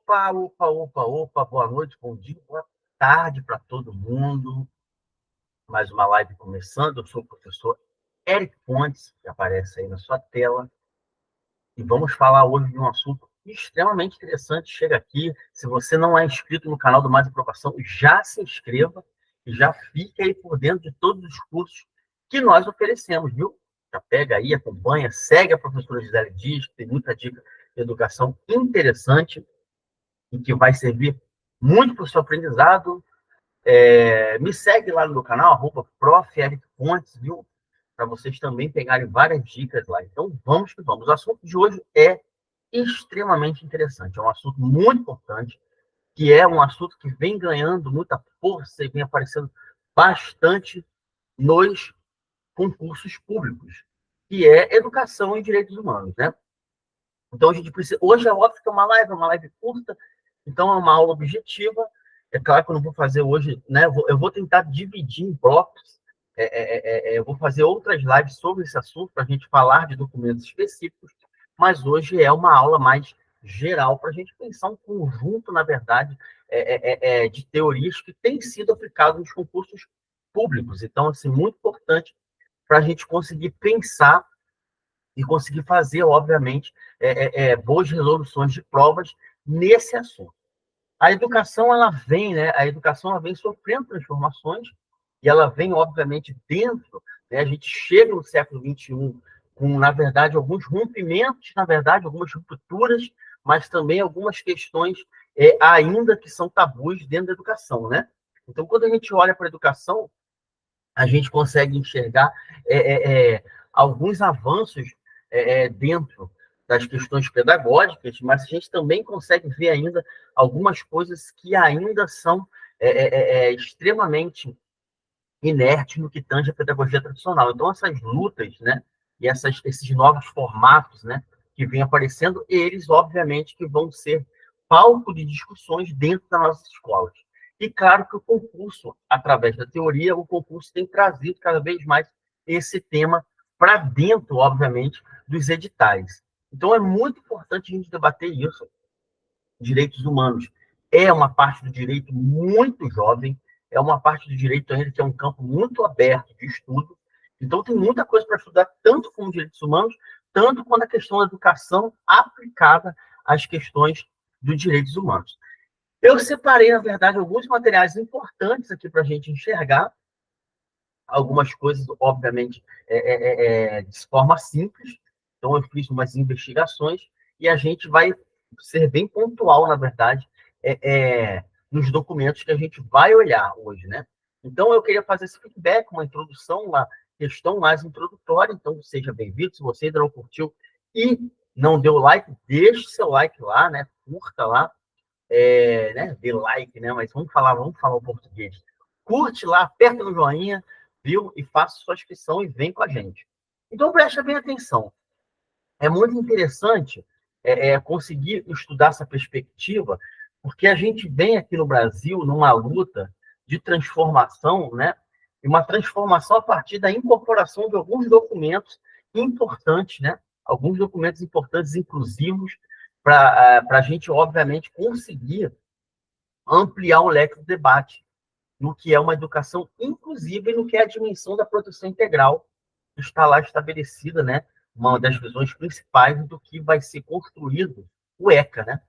Opa, opa, opa, opa, boa noite, bom dia, boa tarde para todo mundo. Mais uma live começando. Eu sou o professor Eric Pontes, que aparece aí na sua tela, e vamos falar hoje de um assunto extremamente interessante. Chega aqui, se você não é inscrito no canal do Mais Aprovação, já se inscreva e já fique aí por dentro de todos os cursos que nós oferecemos, viu? Já pega aí, acompanha, segue a professora Gisele Dias, que tem muita dica de educação interessante e que vai servir muito para o seu aprendizado. Me segue lá no meu canal, @prof.eric.pontes, viu? Para vocês também pegarem várias dicas lá. Então, vamos que vamos. O assunto de hoje é extremamente interessante. É um assunto muito importante, que é um assunto que vem ganhando muita força e vem aparecendo bastante nos concursos públicos, que é educação e direitos humanos, né? Então, a gente precisa... Hoje é óbvio que é uma live curta, então é uma aula objetiva. É claro que eu não vou fazer hoje, né? Eu vou tentar dividir em blocos. Eu vou fazer outras lives sobre esse assunto para a gente falar de documentos específicos, mas hoje é uma aula mais geral para a gente pensar um conjunto, na verdade, de teorias que têm sido aplicadas nos concursos públicos. Então, assim, muito importante para a gente conseguir pensar e conseguir fazer, obviamente, boas resoluções de provas nesse assunto. A educação, ela vem, né? A educação, ela vem sofrendo transformações e ela vem, obviamente, dentro, né? A gente chega no século XXI com, na verdade, alguns rompimentos, na verdade, algumas rupturas, mas também algumas questões ainda que são tabus dentro da educação, né? Então, quando a gente olha para a educação, a gente consegue enxergar alguns avanços dentro das questões pedagógicas, mas a gente também consegue ver ainda algumas coisas que ainda são extremamente inertes no que tange a pedagogia tradicional. Então, essas lutas, né, e esses novos formatos, né, que vêm aparecendo, eles, obviamente, que vão ser palco de discussões dentro das nossas escolas. E, claro, que o concurso, através da teoria, o concurso tem trazido cada vez mais esse tema para dentro, obviamente, dos editais. Então, é muito importante a gente debater isso. Direitos humanos é uma parte do direito muito jovem, é uma parte do direito ainda que é um campo muito aberto de estudo. Então, tem muita coisa para estudar, tanto como direitos humanos, tanto quanto a questão da educação aplicada às questões dos direitos humanos. Eu separei, na verdade, alguns materiais importantes aqui para a gente enxergar, algumas coisas, obviamente, de forma simples. Então, eu fiz umas investigações e a gente vai ser bem pontual, na verdade, nos documentos que a gente vai olhar hoje, né? Então, eu queria fazer esse feedback, uma introdução, uma questão mais introdutória. Então, seja bem-vindo. Se você ainda não curtiu e não deu like, deixe seu like lá, né? Curta lá, né? Dê like, né? Mas vamos falar o português. Curte lá, aperta no joinha, viu? E faça sua inscrição e vem com a gente. Então, preste bem atenção. É muito interessante conseguir estudar essa perspectiva, porque a gente vem aqui no Brasil numa luta de transformação, né? E uma transformação a partir da incorporação de alguns documentos importantes, né? Alguns documentos importantes, inclusivos, para a gente, obviamente, conseguir ampliar o leque do debate no que é uma educação inclusiva e no que é a dimensão da proteção integral, que está lá estabelecida, né? Uma das visões principais do que vai ser construído o ECA, né?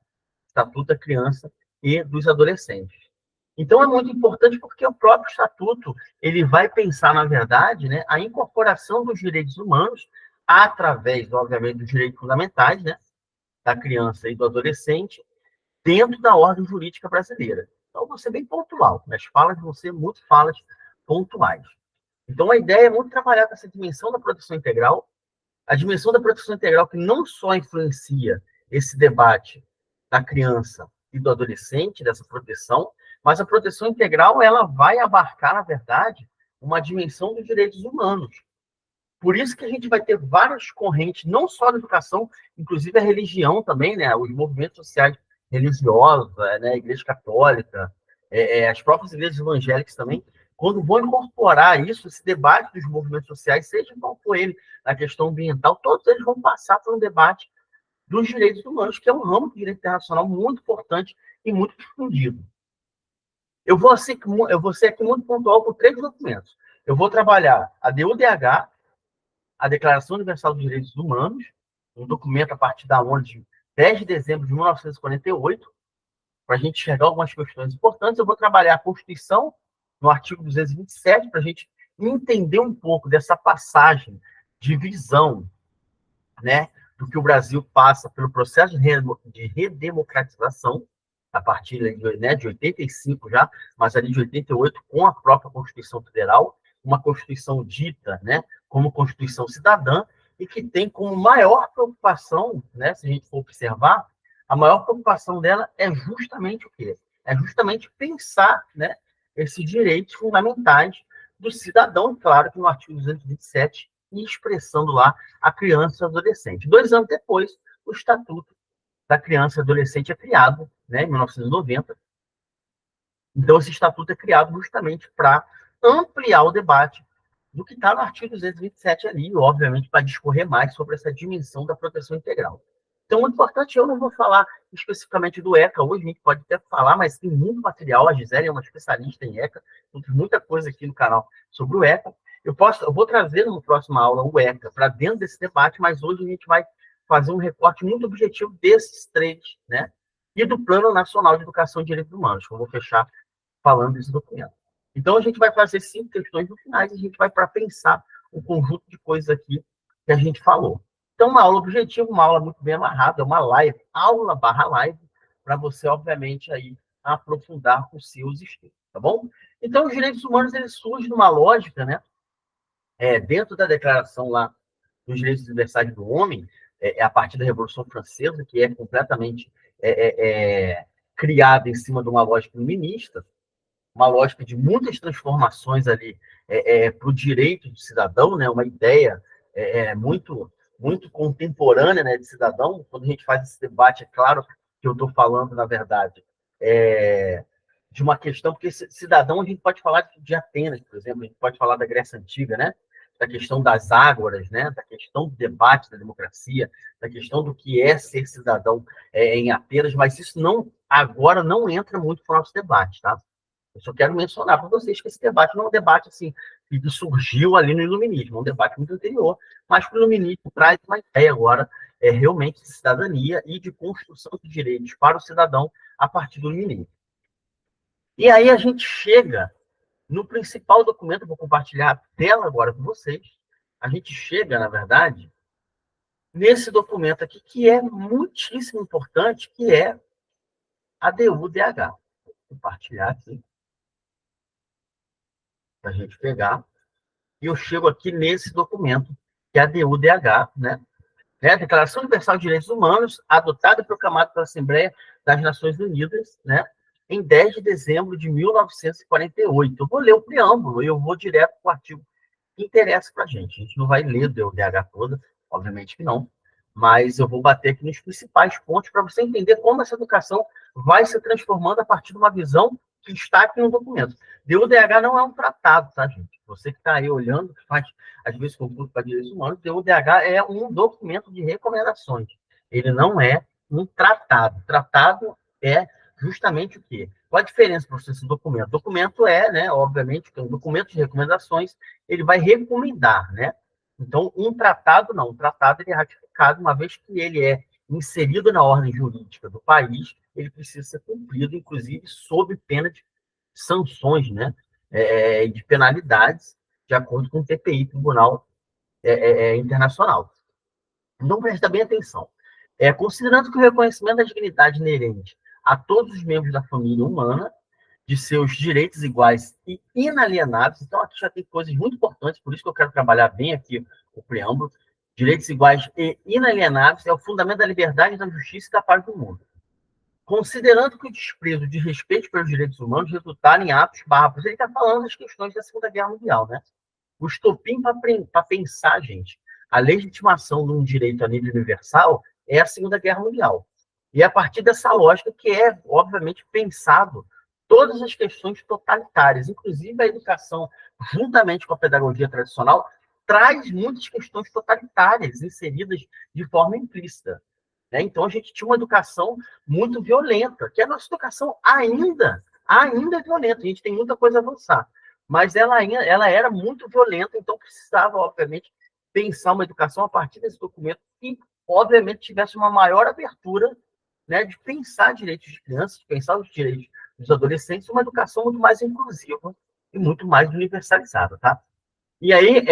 Estatuto da Criança e dos Adolescentes. Então, é muito importante porque o próprio Estatuto ele vai pensar, na verdade, né, a incorporação dos direitos humanos através, obviamente, dos direitos fundamentais, né, da criança e do adolescente, dentro da ordem jurídica brasileira. Então, vou ser bem pontual. As falas vão ser muito falas pontuais. Então, a ideia é muito trabalhar com essa dimensão da proteção integral, a dimensão da proteção integral que não só influencia esse debate da criança e do adolescente, dessa proteção, mas a proteção integral ela vai abarcar, na verdade, uma dimensão dos direitos humanos. Por isso que a gente vai ter várias correntes, não só da educação, inclusive a religião também, né? Os movimentos sociais religiosos, né? A Igreja Católica, as próprias igrejas evangélicas também, quando vão incorporar isso, esse debate dos movimentos sociais, seja qual for ele, na questão ambiental, todos eles vão passar por um debate dos direitos humanos, que é um ramo do direito internacional muito importante e muito difundido. Eu vou ser aqui muito pontual com 3 documentos. Eu vou trabalhar a DUDH, a Declaração Universal dos Direitos Humanos, um documento a partir da ONU de 10 de dezembro de 1948, para a gente enxergar algumas questões importantes. Eu vou trabalhar a Constituição, no artigo 227, para a gente entender um pouco dessa passagem de visão, né, do que o Brasil passa pelo processo de redemocratização, a partir de 85 já, mas ali de 88, com a própria Constituição Federal, uma Constituição dita, né, como Constituição Cidadã, e que tem como maior preocupação, né, se a gente for observar, a maior preocupação dela é justamente o quê? É justamente pensar, né, esses direitos fundamentais do cidadão, claro que no artigo 227, e expressando lá a criança e adolescente. 2 anos depois, o Estatuto da Criança e Adolescente é criado, né, em 1990. Então, esse estatuto é criado justamente para ampliar o debate do que está no artigo 227 ali, obviamente, para discorrer mais sobre essa dimensão da proteção integral. Então, muito importante, eu não vou falar especificamente do ECA hoje, a gente pode até falar, mas tem muito material, a Gisele é uma especialista em ECA, então tem muita coisa aqui no canal sobre o ECA. Eu vou trazer na próxima aula o ECA para dentro desse debate, mas hoje a gente vai fazer um recorte muito objetivo desses 3, né? E do Plano Nacional de Educação e Direitos Humanos, que eu vou fechar falando desse documento. Então, a gente vai fazer 5 questões no final e a gente vai para pensar um conjunto de coisas aqui que a gente falou. Então, uma aula objetiva, uma aula muito bem amarrada, uma live, aula/live, para você, obviamente, aí aprofundar os seus estudos, tá bom? Então, os direitos humanos, eles surgem numa lógica, né? Dentro da declaração lá dos direitos universais do homem, a partir da Revolução Francesa, que é completamente criada em cima de uma lógica iluminista, uma lógica de muitas transformações ali para o direito do cidadão, né? Uma ideia muito muito contemporânea, né, de cidadão. Quando a gente faz esse debate, é claro que eu estou falando, na verdade, de uma questão, porque cidadão a gente pode falar de Atenas, por exemplo, a gente pode falar da Grécia Antiga, né? Da questão das ágoras, né? Da questão do debate da democracia, da questão do que é ser cidadão em Atenas, mas isso não agora não entra muito para o nosso debate, tá? Eu só quero mencionar para vocês que esse debate não é um debate assim que surgiu ali no Iluminismo, é um debate muito anterior, mas que o Iluminismo traz uma ideia agora realmente de cidadania e de construção de direitos para o cidadão a partir do Iluminismo. E aí a gente chega no principal documento, vou compartilhar a tela agora com vocês, a gente chega, na verdade, nesse documento aqui, que é muitíssimo importante, que é a DUDH. Vou compartilhar aqui, para a gente pegar. E eu chego aqui nesse documento, que é a DUDH, né? A Declaração Universal de Direitos Humanos, adotada e proclamada pela Assembleia das Nações Unidas, né? Em 10 de dezembro de 1948. Eu vou ler o preâmbulo e eu vou direto para o artigo que interessa para a gente. A gente não vai ler o DUDH toda, obviamente que não, mas eu vou bater aqui nos principais pontos para você entender como essa educação vai se transformando a partir de uma visão que está aqui no documento. DUDH não é um tratado, tá, gente? Você que está aí olhando, que faz, às vezes, concurso para direitos humanos, DUDH é um documento de recomendações. Ele não é um tratado. Tratado é justamente o quê? Qual a diferença para esse documento? Documento é, né, obviamente, que é um documento de recomendações, ele vai recomendar, né? Então, um tratado não. Um tratado ele é ratificado, uma vez que ele é inserido na ordem jurídica do país, ele precisa ser cumprido, inclusive, sob pena de sanções, né? De penalidades, de acordo com o TPI, Tribunal Internacional. Então, presta bem atenção. Considerando que o reconhecimento da dignidade inerente a todos os membros da família humana, de seus direitos iguais e inalienáveis. Então, aqui já tem coisas muito importantes, por isso que eu quero trabalhar bem aqui o preâmbulo. Direitos iguais e inalienáveis é o fundamento da liberdade, da justiça e da paz do mundo. Considerando que o desprezo de respeito pelos direitos humanos resultar em atos bárbaros, ele está falando das questões da Segunda Guerra Mundial, né? O estopim para pensar, gente, a legitimação de um direito a nível universal é a Segunda Guerra Mundial. E é a partir dessa lógica que é, obviamente, pensado todas as questões totalitárias, inclusive a educação, juntamente com a pedagogia tradicional, traz muitas questões totalitárias inseridas de forma implícita. né? Então, a gente tinha uma educação muito violenta, que a nossa educação ainda é violenta. A gente tem muita coisa a avançar. Mas ela era muito violenta, então precisava, obviamente, pensar uma educação a partir desse documento que, obviamente, tivesse uma maior abertura, né, de pensar direitos de crianças, de pensar os direitos dos adolescentes, uma educação muito mais inclusiva e muito mais universalizada, tá? E aí,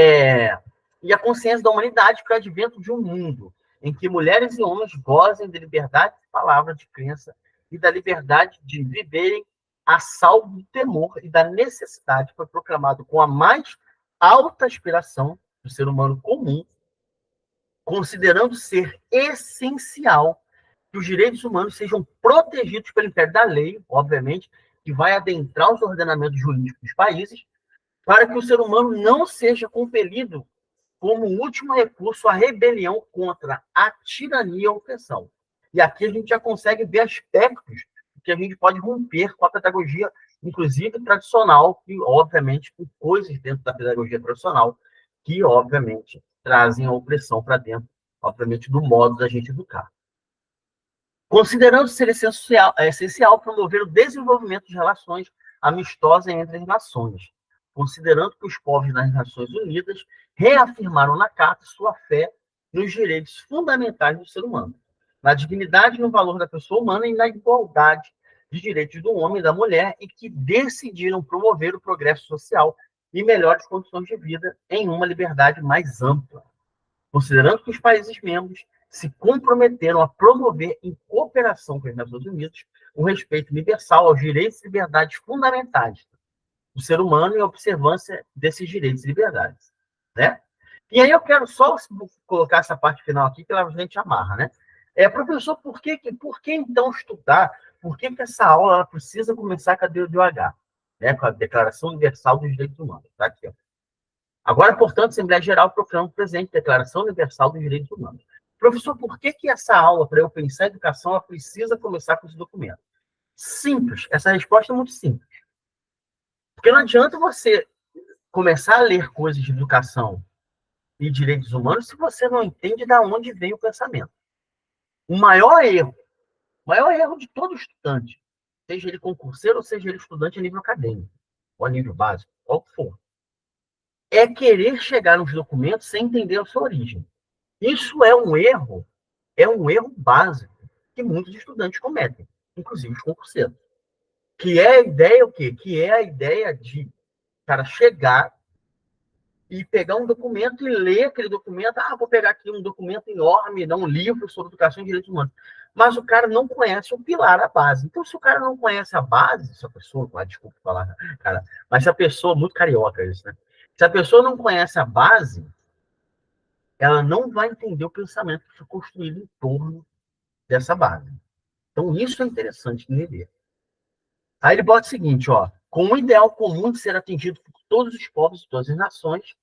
e a consciência da humanidade para o advento de um mundo em que mulheres e homens gozem de liberdade de palavra, de crença e da liberdade de viverem a salvo do temor e da necessidade, foi proclamado com a mais alta aspiração do ser humano comum, considerando ser essencial que os direitos humanos sejam protegidos pelo império da lei, obviamente, que vai adentrar os ordenamentos jurídicos dos países, para que o ser humano não seja compelido, como último recurso, à rebelião contra a tirania e a opressão. E aqui a gente já consegue ver aspectos que a gente pode romper com a pedagogia, inclusive tradicional, e, obviamente, com coisas dentro da pedagogia tradicional, que, obviamente, trazem a opressão para dentro, obviamente, do modo da gente educar. Considerando ser essencial promover o desenvolvimento de relações amistosas entre as nações, considerando que os povos das Nações Unidas reafirmaram na Carta sua fé nos direitos fundamentais do ser humano, na dignidade e no valor da pessoa humana e na igualdade de direitos do homem e da mulher, e que decidiram promover o progresso social e melhores condições de vida em uma liberdade mais ampla, considerando que os países membros se comprometeram a promover, em cooperação com as Nações Unidas, o respeito universal aos direitos e liberdades fundamentais do ser humano e a observância desses direitos e liberdades, né? E aí eu quero só colocar essa parte final aqui, que a gente amarra, né? Professor, por que então estudar? Por que essa aula ela precisa começar com a DOH, né? Com a Declaração Universal dos Direitos Humanos, tá aqui, ó. Agora, portanto, Assembleia Geral proclama o presente Declaração Universal dos Direitos Humanos. Professor, por que essa aula, para eu pensar em educação, ela precisa começar com esse documento? Simples. Essa resposta é muito simples. Porque não adianta você começar a ler coisas de educação e direitos humanos se você não entende de onde vem o pensamento. O maior erro de todo estudante, seja ele concurseiro ou seja ele estudante a nível acadêmico, ou a nível básico, qual que for, é querer chegar nos documentos sem entender a sua origem. Isso é um erro básico que muitos estudantes cometem, inclusive os concurseiros. Que é a ideia o quê? Que é a ideia de cara chegar e pegar um documento e ler aquele documento. Ah, vou pegar aqui um documento enorme, um livro sobre educação e direitos humanos. Mas o cara não conhece o pilar, a base. Então, se o cara não conhece a base, se a pessoa, desculpa falar, cara, mas se a pessoa, muito carioca isso, né? Se a pessoa não conhece a base, ela não vai entender o pensamento que foi construído em torno dessa base. Então, isso é interessante de entender. Aí ele bota o seguinte, ó, com um ideal comum de ser atingido por todos os povos e todas as nações,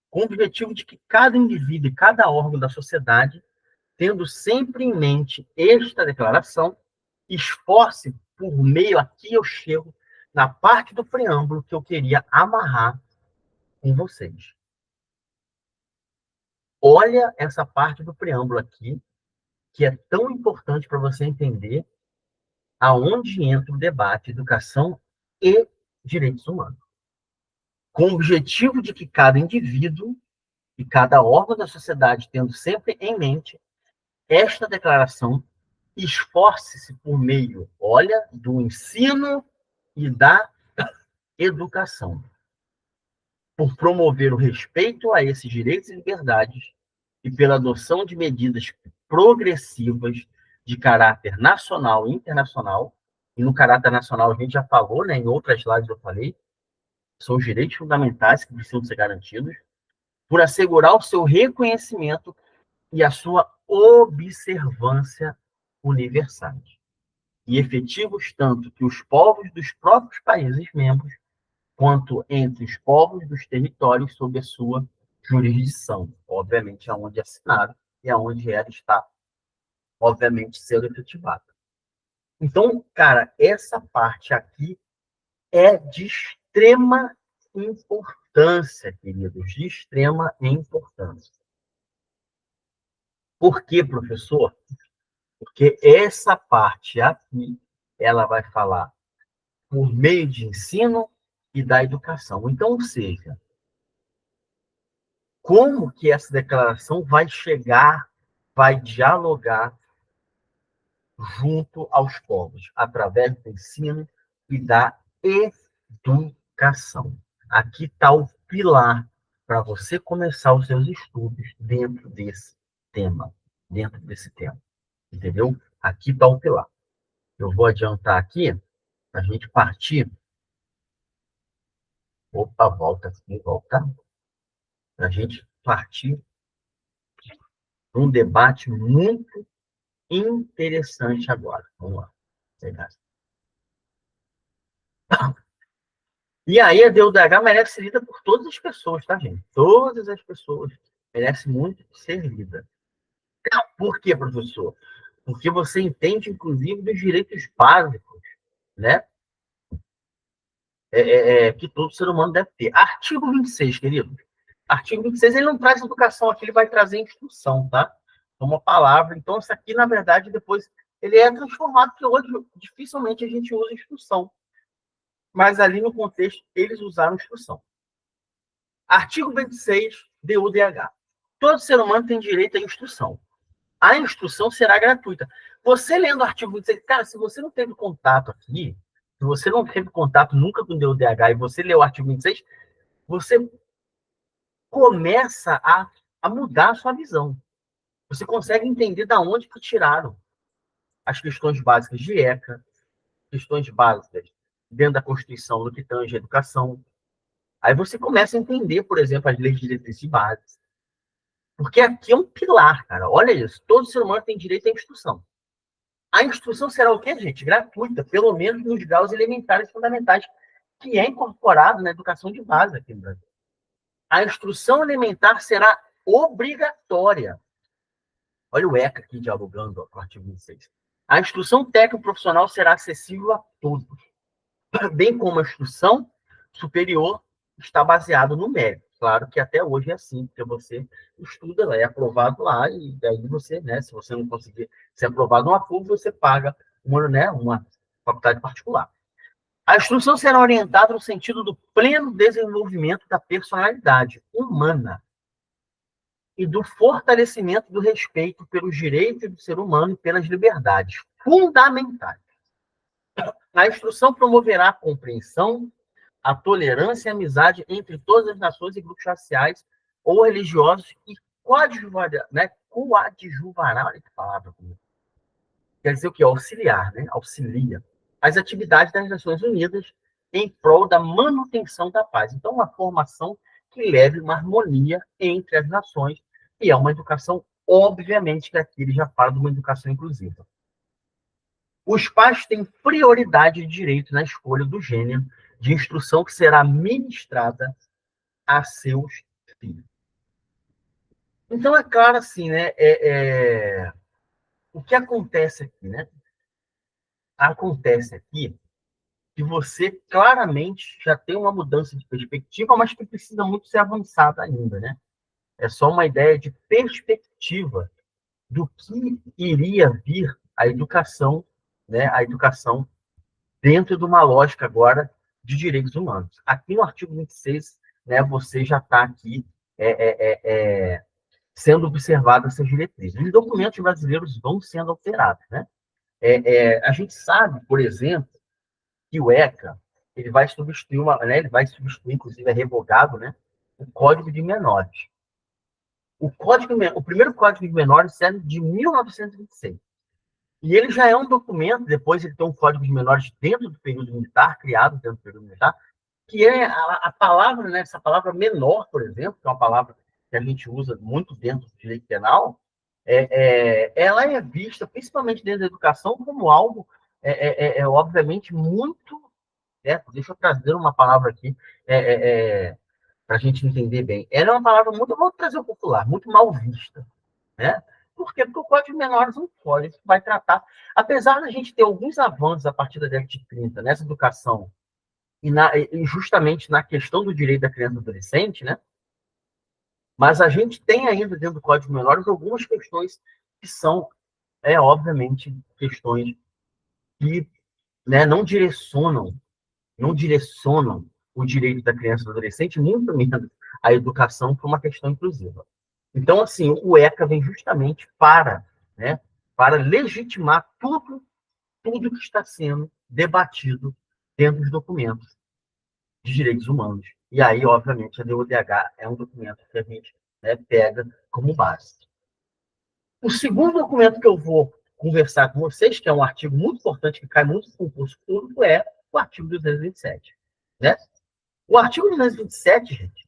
com o objetivo de que cada indivíduo e cada órgão da sociedade, tendo sempre em mente esta declaração, esforce por meio, aqui eu chego, na parte do preâmbulo que eu queria amarrar com vocês. Olha essa parte do preâmbulo aqui, que é tão importante para você entender aonde entra o debate educação e direitos humanos. Com o objetivo de que cada indivíduo e cada órgão da sociedade, tendo sempre em mente esta declaração, esforce-se por meio, olha, do ensino e da educação, por promover o respeito a esses direitos e liberdades e pela adoção de medidas progressivas de caráter nacional e internacional. E no caráter nacional a gente já falou, né, em outras lives eu falei, são os direitos fundamentais que precisam ser garantidos, por assegurar o seu reconhecimento e a sua observância universais e efetivos tanto que os povos dos próprios países membros, quanto entre os povos dos territórios sob a sua jurisdição, obviamente aonde é assinado e aonde ela está, obviamente, sendo efetivada. Então, cara, essa parte aqui é de extrema importância, queridos, de extrema importância. Por quê, professor? Porque essa parte aqui, ela vai falar por meio de ensino e da educação. Então, ou seja, como que essa declaração vai chegar, vai dialogar junto aos povos, através do ensino e da educação. Aqui está o pilar para você começar os seus estudos dentro desse tema, entendeu? Aqui está o pilar. Eu vou adiantar aqui, para a gente partir. Opa, volta aqui, volta. Para a gente partir para um debate muito interessante agora. Vamos lá. E aí a DUDH merece ser lida por todas as pessoas, tá, gente? Todas as pessoas merecem muito ser lida. Por quê, professor? Porque você entende, inclusive, dos direitos básicos, né? Que todo ser humano deve ter. Artigo 26, querido. Artigo 26, ele não traz educação aqui, ele vai trazer instrução, tá? Uma palavra. Então, isso aqui, na verdade, depois ele é transformado, porque hoje dificilmente a gente usa instrução. Mas ali no contexto, eles usaram instrução. Artigo 26, DUDH. Todo ser humano tem direito à instrução. A instrução será gratuita. Você lendo o artigo 26, cara, se você não teve contato aqui, se você não teve contato nunca com o DUDH e você leu o artigo 26, você começa a mudar a sua visão. Você consegue entender da onde que tiraram as questões básicas de ECA, questões básicas dentro da Constituição no que tange a educação. Aí você começa a entender, por exemplo, as leis de diretrizes e bases. Porque aqui é um pilar, cara. Olha isso. Todo ser humano tem direito à instrução. A instrução será o quê, gente? Gratuita, pelo menos nos graus elementares fundamentais, que é incorporado na educação de base aqui no Brasil. A instrução elementar será obrigatória. Olha o ECA aqui dialogando com o artigo 26. A instrução técnico-profissional será acessível a todos, bem como a instrução superior está baseada no mérito. Claro que até hoje é assim, porque você estuda, é aprovado lá, e daí você, né, se você não conseguir ser aprovado numa PUC, você paga uma faculdade particular. A instrução será orientada no sentido do pleno desenvolvimento da personalidade humana e do fortalecimento do respeito pelos direitos do ser humano e pelas liberdades fundamentais. A instrução promoverá a compreensão, a tolerância e a amizade entre todas as nações e grupos raciais ou religiosos e coadjuvará, né? Coadjuvará, olha que palavra. Quer dizer o quê? Auxiliar, né? Auxilia as atividades das Nações Unidas em prol da manutenção da paz. Então, uma formação que leve uma harmonia entre as nações e é uma educação, obviamente, que aqui ele já fala de uma educação inclusiva. Os pais têm prioridade de direito na escolha do gênero de instrução que será ministrada a seus filhos. Então, é claro assim, né? O que acontece aqui, né? Acontece aqui que você claramente já tem uma mudança de perspectiva, mas que precisa muito ser avançada ainda, né? É só uma ideia de perspectiva do que iria vir a educação, né? A educação dentro de uma lógica agora de direitos humanos. Aqui no artigo 26, né, você já está aqui sendo observadas essas diretrizes. Os documentos brasileiros vão sendo alterados. Né? A gente sabe, por exemplo, que o ECA ele vai substituir, ele vai substituir, inclusive é revogado, né, o Código de Menores. O primeiro Código de Menores é de 1926. E ele já é um documento, depois ele tem um Código de Menores dentro do período militar, criado dentro do período militar, que é a palavra, né, essa palavra menor, por exemplo, que é uma palavra que a gente usa muito dentro do direito penal, ela é vista, principalmente dentro da educação, como algo, obviamente, muito... deixa eu trazer uma palavra aqui para a gente entender bem. Ela é uma palavra muito, vou trazer o popular, muito mal vista. Né? Por quê? Porque o Código de Menores não pode, isso vai tratar. Apesar da gente ter alguns avanços a partir da década de 30 nessa educação, e justamente na questão do direito da criança e do adolescente, né? Mas a gente tem ainda dentro do Código de Menores algumas questões que são obviamente, questões que, né, não direcionam o direito da criança e do adolescente, muito menos a educação para uma questão inclusiva. Então, assim, o ECA vem justamente né, para legitimar tudo que está sendo debatido dentro dos documentos de direitos humanos. E aí, obviamente, a DODH é um documento que a gente, né, pega como base. O segundo documento que eu vou conversar com vocês, que é um artigo muito importante, que cai muito no concurso público, é o artigo 227. Né? O artigo 227, gente,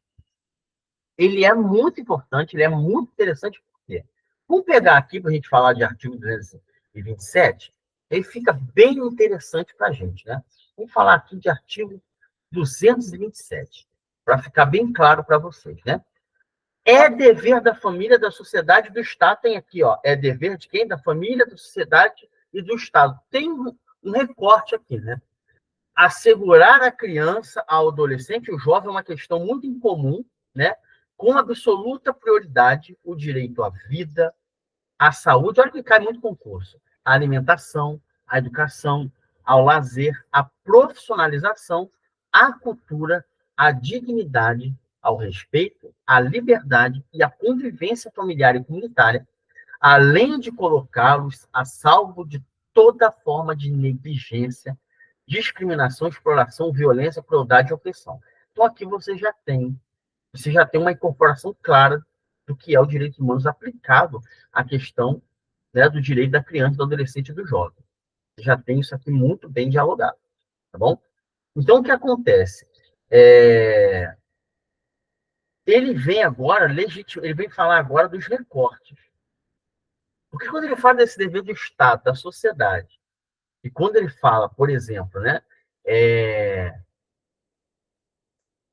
ele é muito importante, ele é muito interessante, porque vamos pegar aqui para a gente falar de artigo 227, ele fica bem interessante para a gente. Né? Vamos falar aqui de artigo 227, para ficar bem claro para vocês. Né? É dever da família, da sociedade e do Estado. Tem aqui, ó, é dever de quem? Da família, da sociedade e do Estado. Tem um recorte aqui, né? Assegurar à criança, ao adolescente, o jovem é uma questão muito incomum, né? Com absoluta prioridade, o direito à vida, à saúde, olha que cai muito concurso, à alimentação, à educação, ao lazer, à profissionalização, à cultura, à dignidade, ao respeito, à liberdade e à convivência familiar e comunitária, além de colocá-los a salvo de toda forma de negligência, discriminação, exploração, violência, crueldade e opressão. Então aqui você já tem uma incorporação clara do que é o direito humano aplicado à questão, né, do direito da criança, do adolescente e do jovem. Você já tem isso aqui muito bem dialogado, tá bom? Então, o que acontece? Ele vem agora, ele vem falar agora dos recortes. Porque quando ele fala desse dever do Estado, da sociedade, e quando ele fala, por exemplo, né,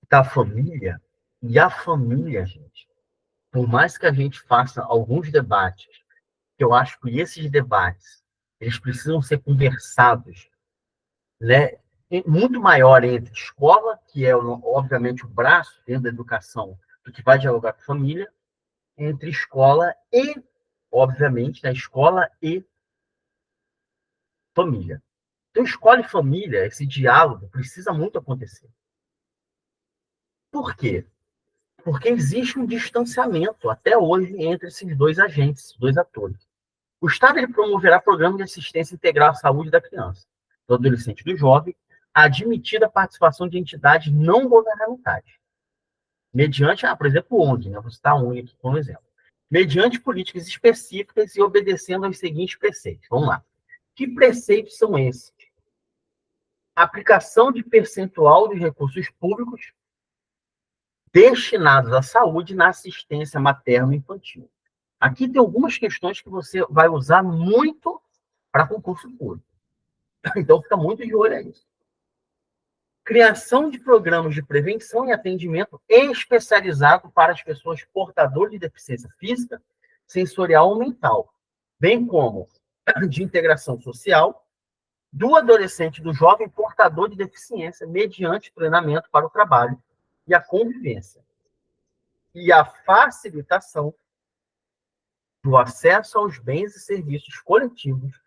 da família, e a família, gente, por mais que a gente faça alguns debates, que eu acho que esses debates, eles precisam ser conversados, né, muito maior entre escola, que é, obviamente, o braço dentro da educação, do que vai dialogar com a família, entre escola e, obviamente, na escola e família. Então, escola e família, esse diálogo precisa muito acontecer. Por quê? Porque existe um distanciamento, até hoje, entre esses dois agentes, dois atores. O Estado ele promoverá programas de assistência integral à saúde da criança, do adolescente e do jovem, admitida a participação de entidades não governamentais, mediante, por exemplo, ONG, né? Vou citar a ONG aqui como exemplo. Mediante políticas específicas e obedecendo aos seguintes preceitos. Vamos lá. Que preceitos são esses? Aplicação de percentual de recursos públicos destinados à saúde na assistência materno-infantil. Aqui tem algumas questões que você vai usar muito para concurso público. Então, fica muito de olho nisso. Criação de programas de prevenção e atendimento especializado para as pessoas portadoras de deficiência física, sensorial ou mental, bem como de integração social do adolescente e do jovem portador de deficiência mediante treinamento para o trabalho e a convivência. E a facilitação do acesso aos bens e serviços coletivos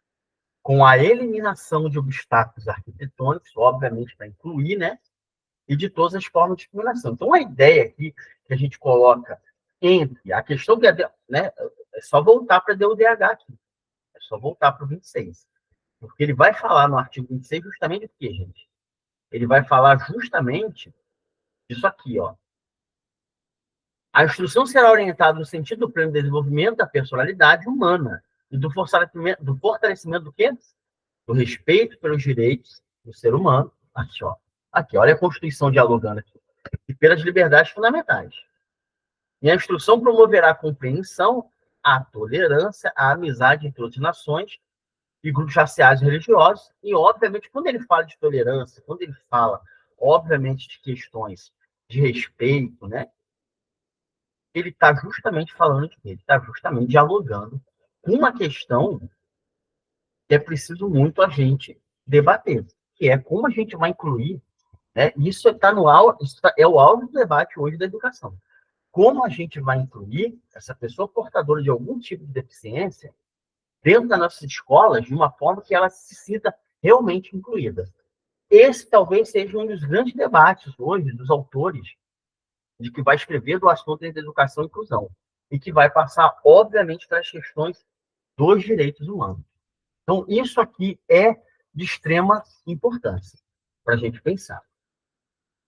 com a eliminação de obstáculos arquitetônicos, obviamente para incluir, né? E de todas as formas de discriminação. Então, a ideia aqui que a gente coloca entre a questão que né, é só voltar para a DODH aqui, é só voltar para o 26. Porque ele vai falar no artigo 26 justamente o quê, gente? Ele vai falar justamente disso aqui, ó. A instrução será orientada no sentido do pleno desenvolvimento da personalidade humana e do fortalecimento do quê? Do respeito pelos direitos do ser humano. Aqui, ó. Aqui, olha a Constituição dialogando aqui. E pelas liberdades fundamentais. E a instrução promoverá a compreensão, a tolerância, a amizade entre outras nações e grupos raciais e religiosos. E, obviamente, quando ele fala de tolerância, quando ele fala, obviamente, de questões de respeito, né? Ele está justamente falando de quê? Ele está justamente dialogando com uma questão que é preciso muito a gente debater, que é como a gente vai incluir, né? Isso é o alvo do debate hoje da educação. Como a gente vai incluir essa pessoa portadora de algum tipo de deficiência dentro das nossas escolas de uma forma que ela se sinta realmente incluída. Esse talvez seja um dos grandes debates hoje dos autores de que vai escrever do assunto entre educação e inclusão, e que vai passar, obviamente, para as questões dos direitos humanos. Então, isso aqui é de extrema importância para a gente pensar.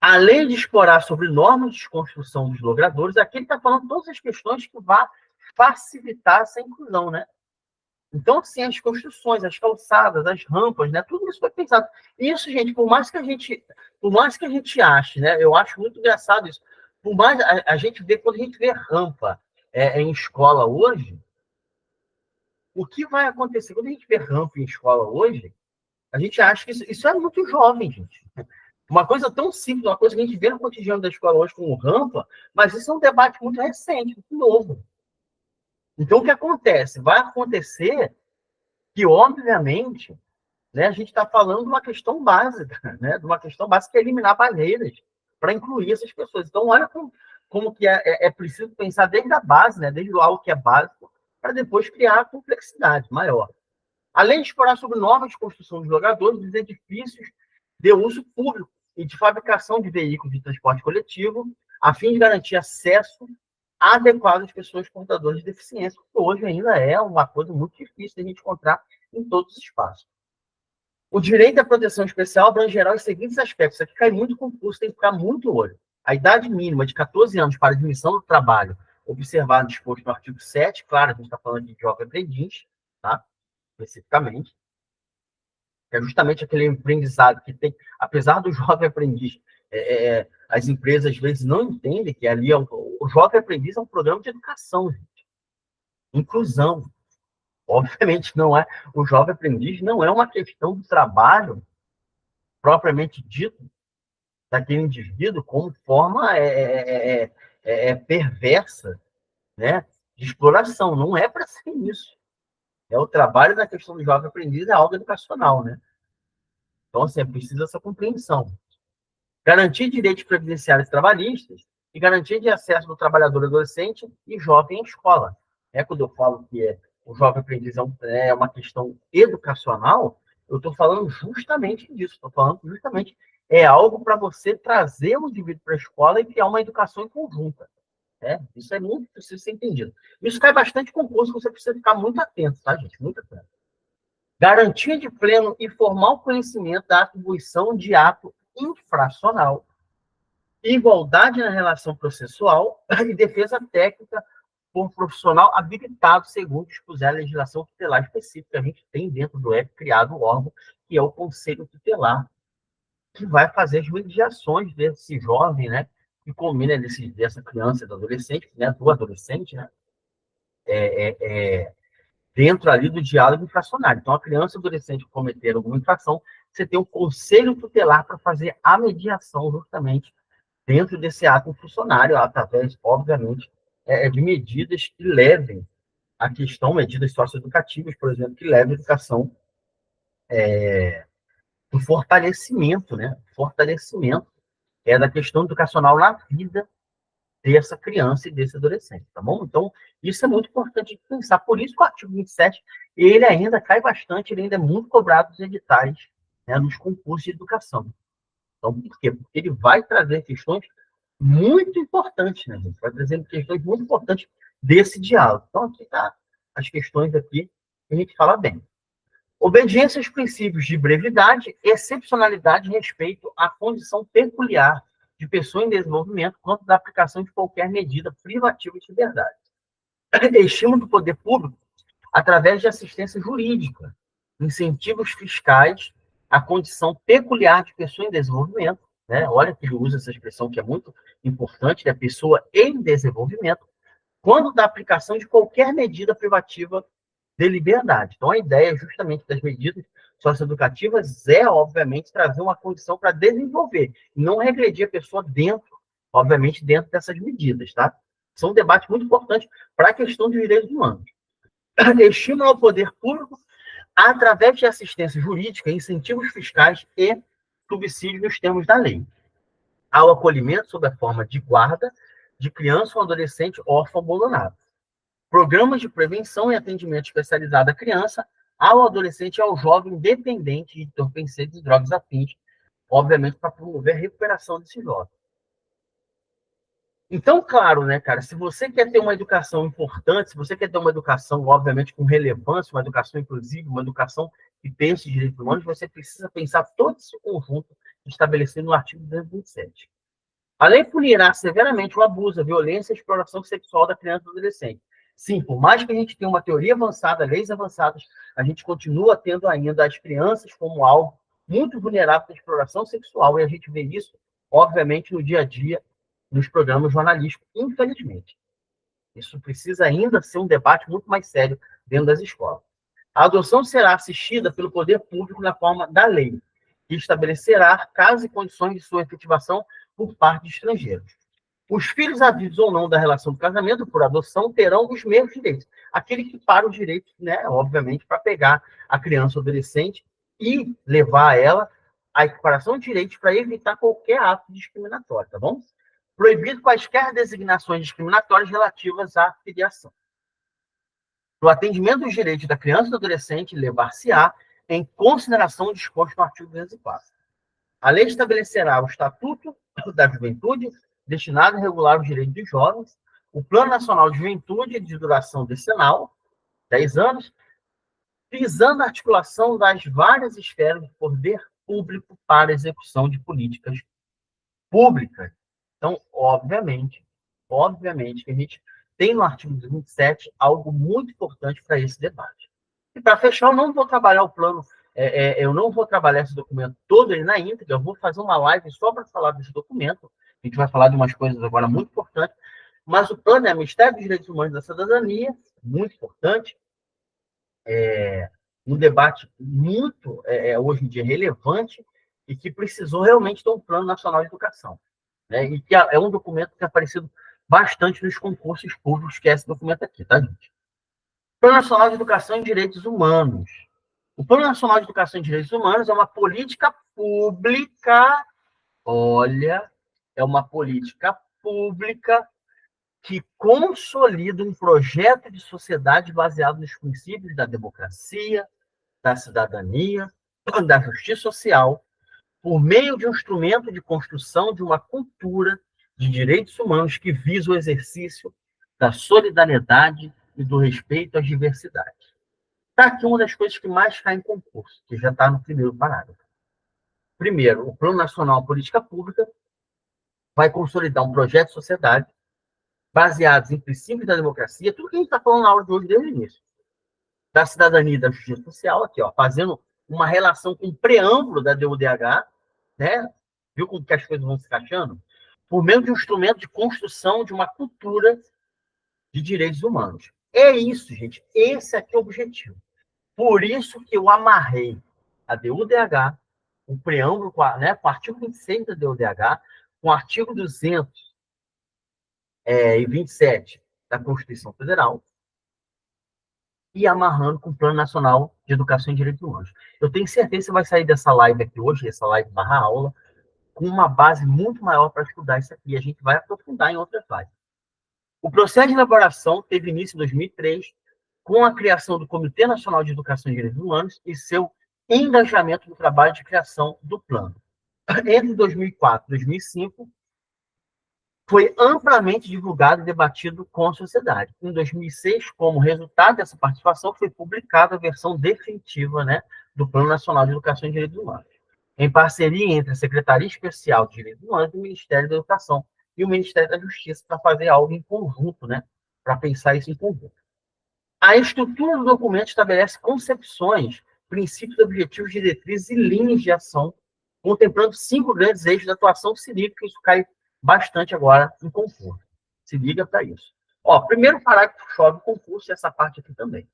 Além de explorar sobre normas de construção dos logradouros, aqui ele está falando todas as questões que vão facilitar essa inclusão, né? Então, assim, as construções, as calçadas, as rampas, né? Tudo isso foi pensado. Isso, gente, por mais que a gente ache, né? Eu acho muito engraçado isso. Por mais a gente vê, quando a gente vê rampa em escola hoje, o que vai acontecer? Quando a gente vê rampa em escola hoje, a gente acha que isso é muito jovem, gente. Uma coisa tão simples, uma coisa que a gente vê no cotidiano da escola hoje como rampa, mas isso é um debate muito recente, muito novo. Então, o que acontece? Vai acontecer que, obviamente, né, a gente está falando de uma questão básica, né, de uma questão básica que é eliminar barreiras para incluir essas pessoas. Então, olha como que é preciso pensar desde a base, né, desde algo que é básico, para depois criar a complexidade maior. Além de explorar sobre novas construções de logradouros dos edifícios de uso público e de fabricação de veículos de transporte coletivo, a fim de garantir acesso adequado às pessoas portadoras de deficiência, que hoje ainda é uma coisa muito difícil de a gente encontrar em todos os espaços. O direito à proteção especial abrangerá os seguintes aspectos. Isso aqui cai muito concurso, tem que ficar muito olho. A idade mínima de 14 anos para admissão do trabalho, observado disposto no artigo 7, claro, a gente está falando de jovem aprendiz, tá? Especificamente, que é justamente aquele aprendizado que tem, apesar do jovem aprendiz, as empresas às vezes não entendem que ali o jovem aprendiz é um programa de educação, gente. Inclusão. Obviamente não é, o jovem aprendiz não é uma questão do trabalho propriamente dito daquele indivíduo como forma perversa, né, de exploração. Não é para ser isso. É o trabalho da questão do jovem aprendiz, é algo educacional, né? Então, assim, é preciso essa compreensão. Garantir direitos previdenciários e trabalhistas e garantia de acesso do trabalhador adolescente e jovem à escola. Quando eu falo que o jovem aprendiz é uma questão educacional, eu estou falando justamente disso. Estou falando justamente algo para você trazer o indivíduo para a escola e criar uma educação em conjunta. Isso é muito preciso ser entendido. Isso cai bastante concurso, você precisa ficar muito atento, tá, gente? Muito atento. Garantia de pleno e formal conhecimento da atribuição de ato infracional, igualdade na relação processual e defesa técnica por profissional habilitado segundo dispuser a legislação tutelar específica. A gente tem dentro do EP criado um órgão que é o Conselho Tutelar, que vai fazer as mediações desse jovem, né, que combina dessa criança e do adolescente, né, do adolescente, né, dentro ali do diálogo infracionário. Então, a criança e o adolescente que cometeram alguma infração, você tem um conselho tutelar para fazer a mediação justamente dentro desse ato funcionário, através, obviamente, de medidas que levem a questão, medidas socioeducativas, por exemplo, que levem a educação do fortalecimento, né? Fortalecimento da questão educacional na vida dessa criança e desse adolescente, tá bom? Então, isso é muito importante de pensar. Por isso que o artigo 27, ele ainda cai bastante, ele ainda é muito cobrado nos editais, né, nos concursos de educação. Então, por quê? Porque ele vai trazer questões muito importantes, né, gente? Vai trazer questões muito importantes desse diálogo. Então, aqui tá as questões aqui que a gente fala bem. Obediência aos princípios de brevidade, excepcionalidade e respeito à condição peculiar de pessoa em desenvolvimento quanto da aplicação de qualquer medida privativa de liberdade. Estímulo do poder público através de assistência jurídica, incentivos fiscais à condição peculiar de pessoa em desenvolvimento, né? Olha que ele usa essa expressão que é muito importante, da pessoa em desenvolvimento, quando da aplicação de qualquer medida privativa de liberdade. Então, a ideia justamente das medidas socioeducativas obviamente, trazer uma condição para desenvolver, e não regredir a pessoa obviamente, dentro dessas medidas, tá? São debates muito importantes para a questão de direitos humanos. Estímulo ao poder público através de assistência jurídica, incentivos fiscais e subsídios nos termos da lei, ao acolhimento sob a forma de guarda de criança ou adolescente órfão abandonado. Programas de prevenção e atendimento especializado à criança, ao adolescente e ao jovem dependente de entorpecentes e drogas afins, obviamente para promover a recuperação desse jovem. Então, claro, né, cara, se você quer ter uma educação importante, se você quer ter uma educação, obviamente, com relevância, uma educação inclusiva, uma educação que pense em direitos humanos, você precisa pensar todo esse conjunto estabelecido no artigo 227. A lei punirá severamente o abuso, a violência e a exploração sexual da criança e do adolescente. Sim, por mais que a gente tenha uma teoria avançada, leis avançadas, a gente continua tendo ainda as crianças como algo muito vulnerável à exploração sexual, e a gente vê isso, obviamente, no dia a dia, nos programas jornalísticos, infelizmente. Isso precisa ainda ser um debate muito mais sério dentro das escolas. A adoção será assistida pelo poder público na forma da lei, que estabelecerá casos e condições de sua efetivação por parte de estrangeiros. Os filhos havidos ou não da relação do casamento por adoção terão os mesmos direitos. Aquele que para o direito, né, obviamente, para pegar a criança ou adolescente e levar ela à equiparação de direitos para evitar qualquer ato discriminatório, tá bom? Proibido quaisquer designações discriminatórias relativas à filiação. No atendimento dos direitos da criança e do adolescente, levar-se-á em consideração o disposto no artigo 204. A lei estabelecerá o Estatuto da Juventude, destinado a regular os direitos dos jovens, o Plano Nacional de Juventude, de duração decenal, 10 anos, visando a articulação das várias esferas do poder público para a execução de políticas públicas. Então, obviamente que a gente tem no artigo 27 algo muito importante para esse debate. E para fechar, eu não vou trabalhar o plano, eu não vou trabalhar esse documento todo ele na íntegra, eu vou fazer uma live só para falar desse documento. A gente vai falar de umas coisas agora muito importantes, mas o plano é Ministério dos Direitos Humanos e da Cidadania, muito importante, um debate muito, hoje em dia, relevante e que precisou realmente ter um Plano Nacional de Educação. Né? E que é um documento que tem aparecido bastante nos concursos públicos, que é esse documento aqui, tá, gente? Plano Nacional de Educação e Direitos Humanos. O Plano Nacional de Educação e Direitos Humanos é uma política pública, olha, é uma política pública que consolida um projeto de sociedade baseado nos princípios da democracia, da cidadania, da justiça social, por meio de um instrumento de construção de uma cultura de direitos humanos que visa o exercício da solidariedade e do respeito às diversidades. Está aqui uma das coisas que mais cai em concurso, que já está no primeiro parágrafo. Primeiro, o Plano Nacional de Política Pública vai consolidar um projeto de sociedade baseado em princípios da democracia, tudo que a gente está falando na aula de hoje desde o início, da cidadania e da justiça social, aqui, ó, fazendo uma relação com o preâmbulo da DUDH, né? Viu como que as coisas vão se encaixando? Por meio de um instrumento de construção de uma cultura de direitos humanos. É isso, gente. Esse aqui é o objetivo. Por isso que eu amarrei a DUDH, o preâmbulo, né, com o artigo 26 da DUDH, com o artigo 227 da Constituição Federal, e amarrando com o Plano Nacional de Educação e Direitos Humanos. Eu tenho certeza que você vai sair dessa live aqui hoje, essa live / aula, com uma base muito maior para estudar isso aqui. A gente vai aprofundar em outras lives. O processo de elaboração teve início em 2003, com a criação do Comitê Nacional de Educação e Direitos Humanos e seu engajamento no trabalho de criação do plano. Entre 2004 e 2005, foi amplamente divulgado e debatido com a sociedade. Em 2006, como resultado dessa participação, foi publicada a versão definitiva, né, do Plano Nacional de Educação e Direitos Humanos, em parceria entre a Secretaria Especial de Direitos Humanos e o Ministério da Educação e o Ministério da Justiça, para fazer algo em conjunto, né, para pensar isso em conjunto. A estrutura do documento estabelece concepções, princípios, objetivos, diretrizes e linhas de ação, contemplando 5 grandes eixos de atuação. Se liga que isso cai bastante agora em concurso. Se liga para isso. Ó, primeiro parágrafo chove concurso, e essa parte aqui também.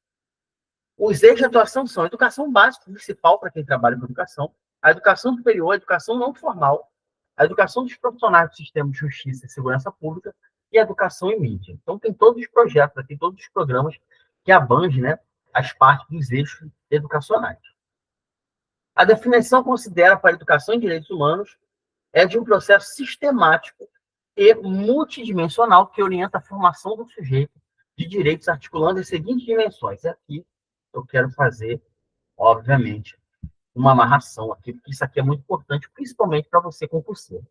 Os eixos de atuação são a educação básica, principal para quem trabalha com educação, a educação superior, a educação não formal, a educação dos profissionais do sistema de justiça e segurança pública e a educação em mídia. Então, tem todos os projetos aqui, todos os programas que abrangem, né, as partes dos eixos educacionais. A definição considera para a educação em direitos humanos é de um processo sistemático e multidimensional que orienta a formação do sujeito de direitos articulando as seguintes dimensões. E aqui eu quero fazer, obviamente, uma amarração aqui, porque isso aqui é muito importante, principalmente para você concurseiro.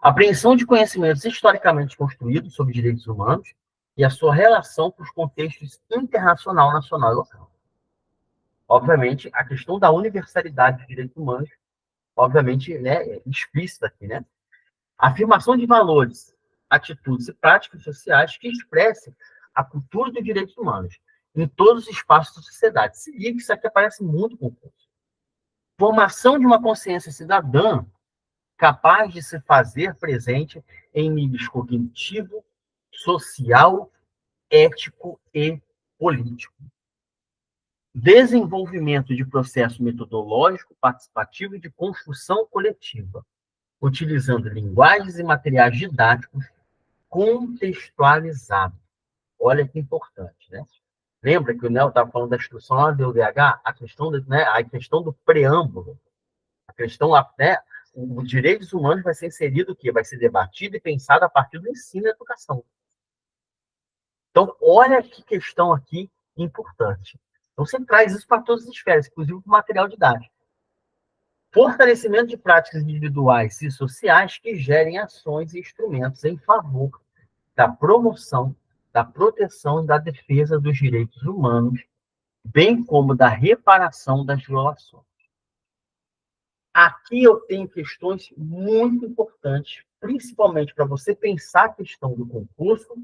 Apreensão de conhecimentos historicamente construídos sobre direitos humanos e a sua relação com os contextos internacional, nacional e local. Obviamente, a questão da universalidade dos direitos humanos, obviamente, né, é explícita aqui, né? Afirmação de valores, atitudes e práticas sociais que expressem a cultura dos direitos humanos em todos os espaços da sociedade. Se liga, isso aqui aparece muito com o curso. Formação de uma consciência cidadã capaz de se fazer presente em níveis cognitivo, social, ético e político. Desenvolvimento de processo metodológico, participativo e de construção coletiva, utilizando linguagens e materiais didáticos contextualizados. Olha que importante, né? Lembra que o Nel estava falando da instrução lá do UDH? A questão do preâmbulo, a questão, né, os direitos humanos vai ser inserido o quê? Vai ser debatido e pensado a partir do ensino e educação. Então, olha que questão aqui importante. Então, você traz isso para todas as esferas, inclusive para o material didático. Fortalecimento de práticas individuais e sociais que gerem ações e instrumentos em favor da promoção, da proteção e da defesa dos direitos humanos, bem como da reparação das violações. Aqui eu tenho questões muito importantes, principalmente para você pensar a questão do concurso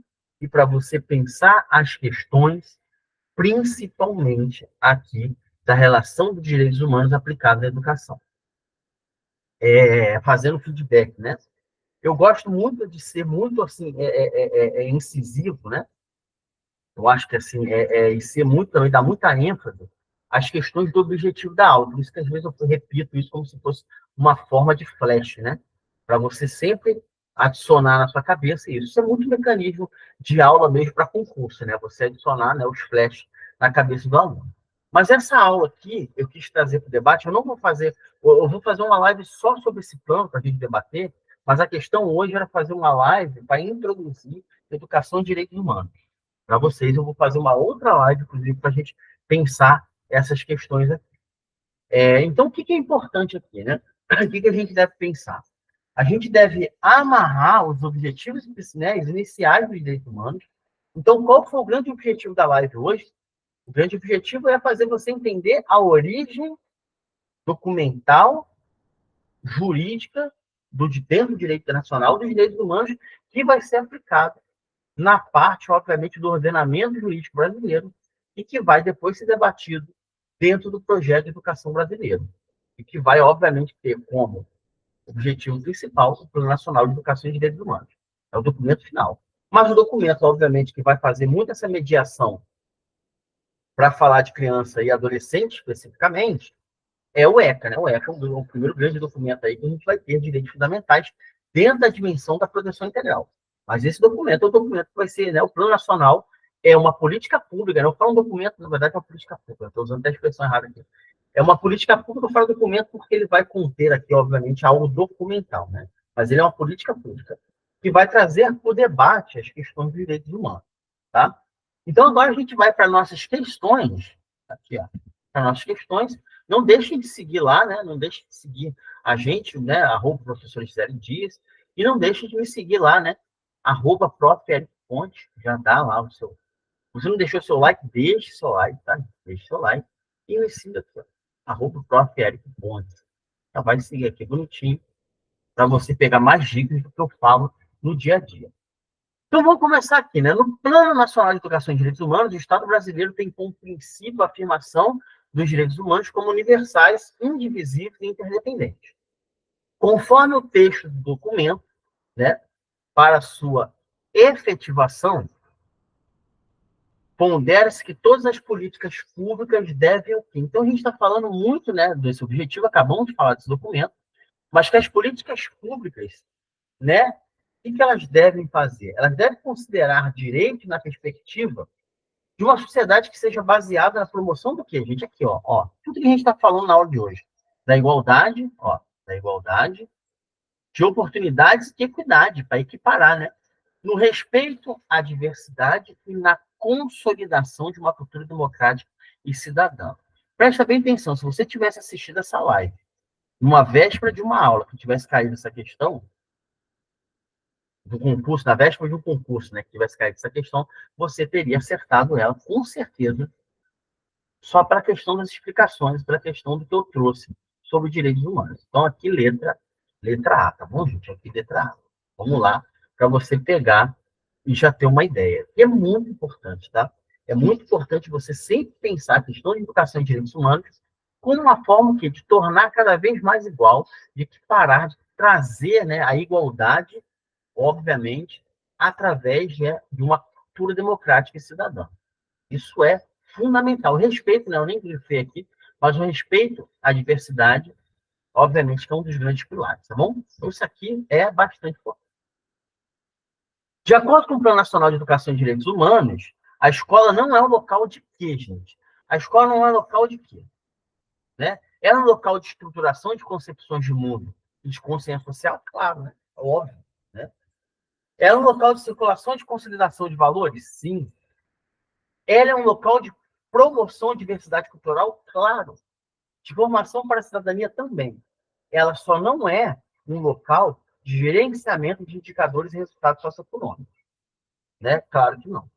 e para você pensar as questões, principalmente aqui, da relação dos direitos humanos aplicados à educação. Fazendo feedback, né? Eu gosto muito de ser muito, assim, incisivo, né? Eu acho que, assim, e ser muito, também, dar muita ênfase às questões do objetivo da aula. Por isso que, às vezes, eu repito isso como se fosse uma forma de flash, né? Para você sempre adicionar na sua cabeça isso. Isso é muito mecanismo de aula mesmo para concurso, né? Você adicionar, né, os flashes na cabeça do aluno. Mas essa aula aqui, eu quis trazer para o debate, eu vou fazer uma live só sobre esse plano para a gente debater, mas a questão hoje era fazer uma live para introduzir educação e direitos humanos. Para vocês, eu vou fazer uma outra live, inclusive, para a gente pensar essas questões aqui. Então, o que é importante aqui, né? O que a gente deve pensar? A gente deve amarrar os objetivos, né, iniciais dos direitos humanos. Então, qual foi o grande objetivo da live hoje? O grande objetivo é fazer você entender a origem documental, jurídica, dentro do direito internacional, dos direitos humanos, que vai ser aplicado na parte, obviamente, do ordenamento jurídico brasileiro e que vai depois ser debatido dentro do projeto de educação brasileiro e que vai, obviamente, ter como objetivo principal o Plano Nacional de Educação e Direitos Humanos. É o documento final. Mas o documento, obviamente, que vai fazer muito essa mediação para falar de criança e adolescente, especificamente, é o ECA, né? O ECA é o primeiro grande documento aí que a gente vai ter direitos fundamentais dentro da dimensão da proteção integral. Mas esse documento é o documento que vai ser, né? O Plano Nacional é uma política pública, não eu falo um documento, na verdade é uma política pública, estou usando até a expressão errada aqui. É uma política pública, eu falo documento porque ele vai conter aqui, obviamente, algo documental, né? Mas ele é uma política pública que vai trazer para o debate as questões dos direitos humanos, tá? Então, agora a gente vai para nossas questões, aqui, ó, para nossas questões. Não deixem de seguir lá, né? Não deixem de seguir a gente, né? @professor Gisele Dias. E não deixem de me seguir lá, né? @prof. Eric Ponte. Já dá lá o seu. Você não deixou seu like? Deixe seu like, tá? Deixe seu like. E me siga aqui, ó. @prof. Eric Ponte. Já vai seguir aqui bonitinho, para você pegar mais dicas do que eu falo no dia a dia. Então, vamos começar aqui, né? No Plano Nacional de Educação e Direitos Humanos, o Estado brasileiro tem como princípio a afirmação dos direitos humanos como universais, indivisíveis e interdependentes. Conforme o texto do documento, né, para sua efetivação, pondera-se que todas as políticas públicas devem o quê? Então, a gente está falando muito, né, desse objetivo, acabamos de falar desse documento, mas que as políticas públicas, né, o que elas devem fazer? Elas devem considerar direito na perspectiva de uma sociedade que seja baseada na promoção do quê, gente? Aqui, ó, tudo que a gente está falando na aula de hoje. Da igualdade, ó, da igualdade, de oportunidades e equidade, para equiparar, né? No respeito à diversidade e na consolidação de uma cultura democrática e cidadã. Presta bem atenção, se você tivesse assistido essa live, numa véspera de uma aula, que tivesse caído essa questão, do concurso, na véspera de um concurso, né, que tivesse caído essa questão, você teria acertado ela, com certeza, só para a questão das explicações, para a questão do que eu trouxe sobre direitos humanos. Então, aqui, letra A, tá bom, gente? Aqui, letra A. Vamos lá, para você pegar e já ter uma ideia. E é muito importante, tá? É muito importante você sempre pensar a questão de educação e direitos humanos como uma forma que, de tornar cada vez mais igual, de que parar de trazer, né, a igualdade, obviamente, através, né, de uma cultura democrática e cidadã. Isso é fundamental. O respeito, né, eu nem grifei aqui, mas o respeito à diversidade, obviamente, que é um dos grandes pilares, tá bom? Então, isso aqui é bastante importante. De acordo com o Plano Nacional de Educação e Direitos Humanos, a escola não é um local de quê, gente? A escola não é um local de quê? Né? É um local de estruturação de concepções de mundo e de consciência social? Claro, né? Óbvio. Né? É um local de circulação e de consolidação de valores? Sim. Ela é um local de promoção de diversidade cultural? Claro. De formação para a cidadania também. Ela só não é um local de gerenciamento de indicadores e resultados socioeconômicos. Né? Claro que não.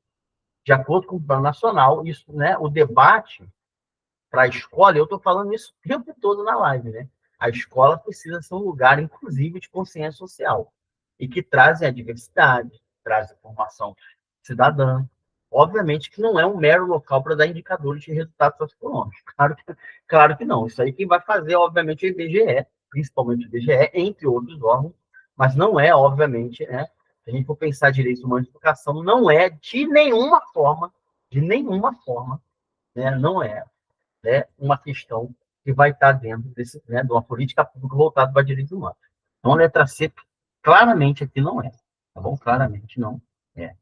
De acordo com o Plano Nacional, isso, né, o debate para a escola, eu estou falando isso o tempo todo na live, né? A escola precisa ser um lugar, inclusive, de consciência social, e que trazem a diversidade, traz a formação cidadã. Obviamente que não é um mero local para dar indicadores de resultados socioeconômicos. Claro que não. Isso aí quem vai fazer, obviamente, é o IBGE, principalmente o IBGE, entre outros órgãos, mas não é, obviamente, né? Se a gente for pensar direitos humanos e educação, não é de nenhuma forma, né? Não é, né, uma questão que vai estar dentro desse, né, de uma política pública voltada para direitos humanos. Então, a letra C, claramente aqui não é. Tá bom? Claramente não é.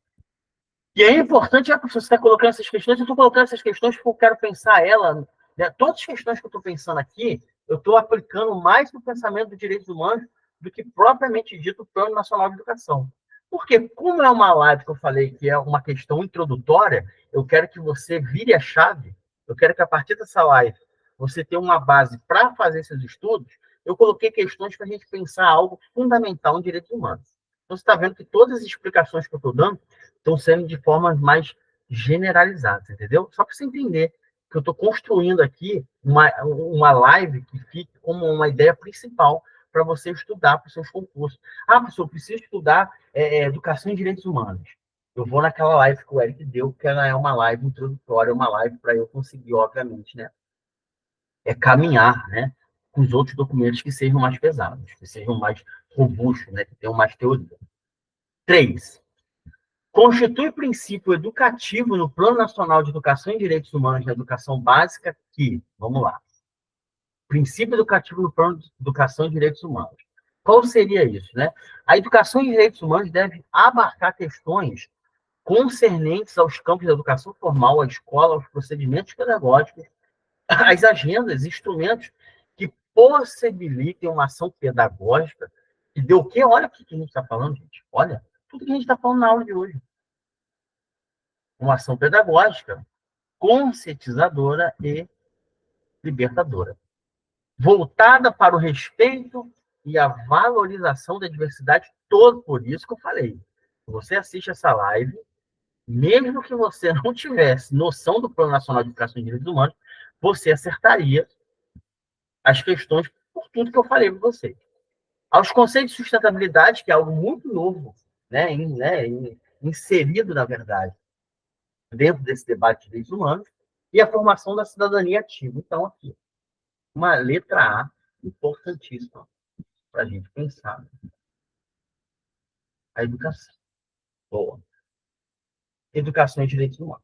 E aí é importante, já que você está colocando essas questões, eu estou colocando essas questões porque eu quero pensar ela, né, todas as questões que eu estou pensando aqui, eu estou aplicando mais no pensamento dos direitos humanos do que propriamente dito o Plano Nacional de Educação. Porque, como é uma live que eu falei que é uma questão introdutória, eu quero que você vire a chave, eu quero que a partir dessa live você tenha uma base para fazer esses estudos, eu coloquei questões para a gente pensar algo fundamental em direitos humanos. Então, você está vendo que todas as explicações que eu estou dando estão sendo de formas mais generalizadas, entendeu? Só para você entender que eu estou construindo aqui uma live que fique como uma ideia principal para você estudar para os seus concursos. Ah, professor, eu preciso estudar educação e direitos humanos. Eu vou naquela live que o Eric deu, que ela é uma live introdutória, uma live para eu conseguir, obviamente, né, caminhar, né, com os outros documentos que sejam mais pesados, que sejam mais robustos, né, que tenham mais teoria. 3. Constitui princípio educativo no Plano Nacional de Educação e Direitos Humanos na Educação Básica que, vamos lá, princípio educativo no Plano de Educação e Direitos Humanos. Qual seria isso, né? A educação e direitos humanos deve abarcar questões concernentes aos campos da educação formal, à escola, aos procedimentos pedagógicos, às agendas, instrumentos que possibilitem uma ação pedagógica que dê o quê? Olha o que a gente está falando, gente. Olha, tudo que a gente está falando na aula de hoje. Uma ação pedagógica, conscientizadora e libertadora, voltada para o respeito e a valorização da diversidade toda. Por isso que eu falei, você assiste essa live, mesmo que você não tivesse noção do Plano Nacional de Educação e Direitos Humanos, você acertaria as questões por tudo que eu falei para você. Aos conceitos de sustentabilidade, que é algo muito novo, né, inserido, na verdade, dentro desse debate de direitos humanos, e a formação da cidadania ativa. Então, aqui, uma letra A importantíssima para a gente pensar. A educação. Boa. Educação e direitos humanos.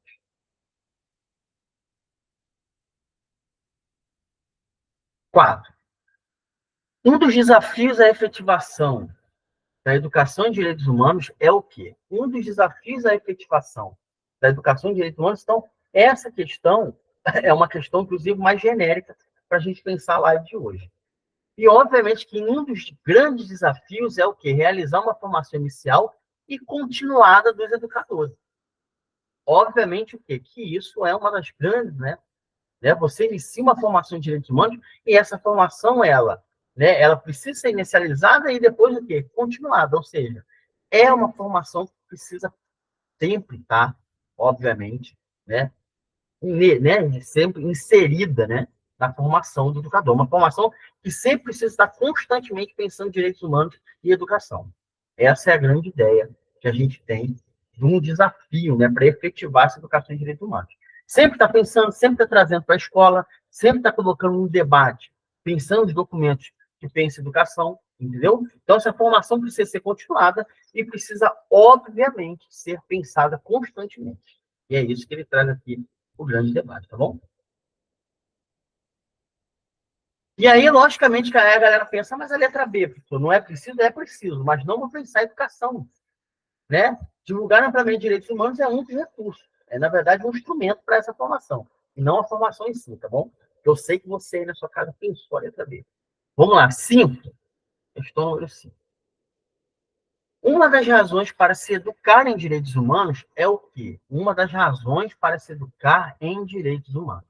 4. Um dos desafios à efetivação da educação e direitos humanos é o quê? Um dos desafios à efetivação da educação e direitos humanos, então, essa questão é uma questão, inclusive, mais genérica para a gente pensar a live de hoje. E, obviamente, que um dos grandes desafios é o quê? Realizar uma formação inicial e continuada dos educadores. obviamente, o quê? Que isso é uma das grandes, né? Você inicia uma formação em direitos humanos e essa formação, ela precisa ser inicializada e depois o quê? Continuada, ou seja, é uma formação que precisa sempre estar, obviamente, né? Sempre inserida, né? Na formação do educador. Uma formação que sempre precisa estar constantemente pensando em direitos humanos e educação. Essa é a grande ideia que a gente tem de um desafio, né, para efetivar essa educação em direitos humanos. Sempre está pensando, sempre está trazendo para a escola, sempre está colocando um debate, pensando nos documentos que pensam em educação, entendeu? Então, essa formação precisa ser continuada e precisa, obviamente, ser pensada constantemente. E é isso que ele traz aqui, o grande debate, tá bom? E aí, logicamente, que aí a galera pensa, mas a letra B, professor, não é preciso? É preciso, mas não vou pensar em educação, né? Divulgar amplamente direitos humanos é um dos recursos. É, na verdade, um instrumento para essa formação, e não a formação em si, tá bom? Eu sei que você aí na sua casa pensou a letra B. Vamos lá, 5. Questão número 5. Uma das razões para se educar em direitos humanos é o quê? Uma das razões para se educar em direitos humanos.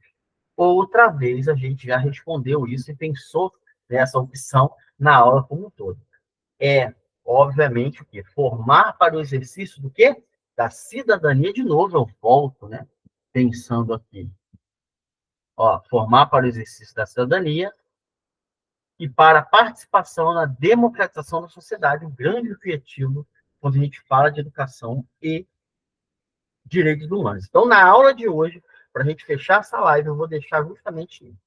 Outra vez a gente já respondeu isso e pensou nessa opção na aula como um todo. É, obviamente, o quê? Formar para o exercício do quê? Da cidadania. De novo, eu volto, né? Pensando aqui. Ó, formar para o exercício da cidadania e para a participação na democratização da sociedade, um grande objetivo quando a gente fala de educação e direitos humanos. Então, na aula de hoje, para a gente fechar essa live, eu vou deixar justamente isso.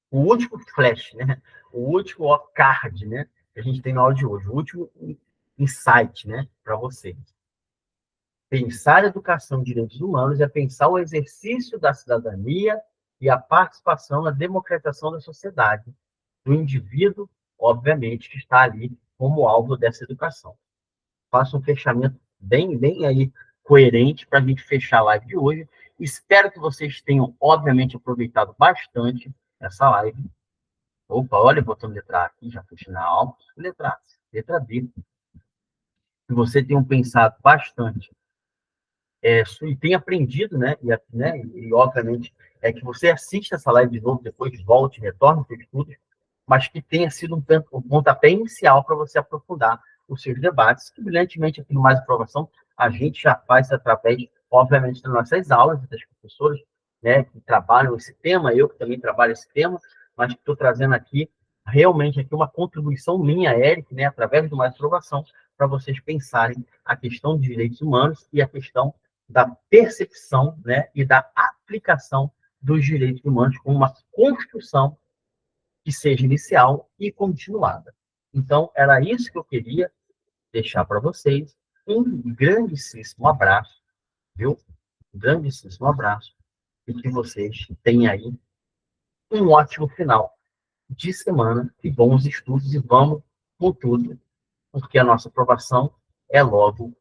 O último flash, né? O último card, né? Que a gente tem na aula de hoje. O último insight, né? Para vocês. Pensar a educação em direitos humanos é pensar o exercício da cidadania e a participação na democratização da sociedade, do indivíduo, obviamente, que está ali como alvo dessa educação. Faça um fechamento bem aí coerente para a gente fechar a live de hoje. Espero que vocês tenham, obviamente, aproveitado bastante essa live. Opa, olha, botando letra A aqui, já fui na aula. Letra A, letra B. Que você tenham pensado bastante e tenha aprendido, e obviamente, que você assista essa live de novo, depois volte, retorne para os estudos, mas que tenha sido um pontapé inicial para você aprofundar os seus debates, que brilhantemente aqui no Mais Aprovação a gente já faz através, obviamente, das nossas aulas, das professoras, né, que trabalham esse tema, eu que também trabalho esse tema, mas que estou trazendo aqui, realmente, aqui uma contribuição minha, Eric, né, através do Mais Aprovação, para vocês pensarem a questão de direitos humanos e a questão da percepção, né, e da aplicação dos direitos humanos como uma construção que seja inicial e continuada. Então, era isso que eu queria deixar para vocês. Um grandíssimo abraço, viu? Um grandíssimo abraço. E que vocês tenham aí um ótimo final de semana e bons estudos. E vamos com tudo, porque a nossa aprovação é logo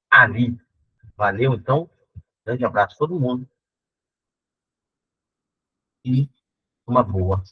ali. Valeu, então. Grande abraço a todo mundo e uma boa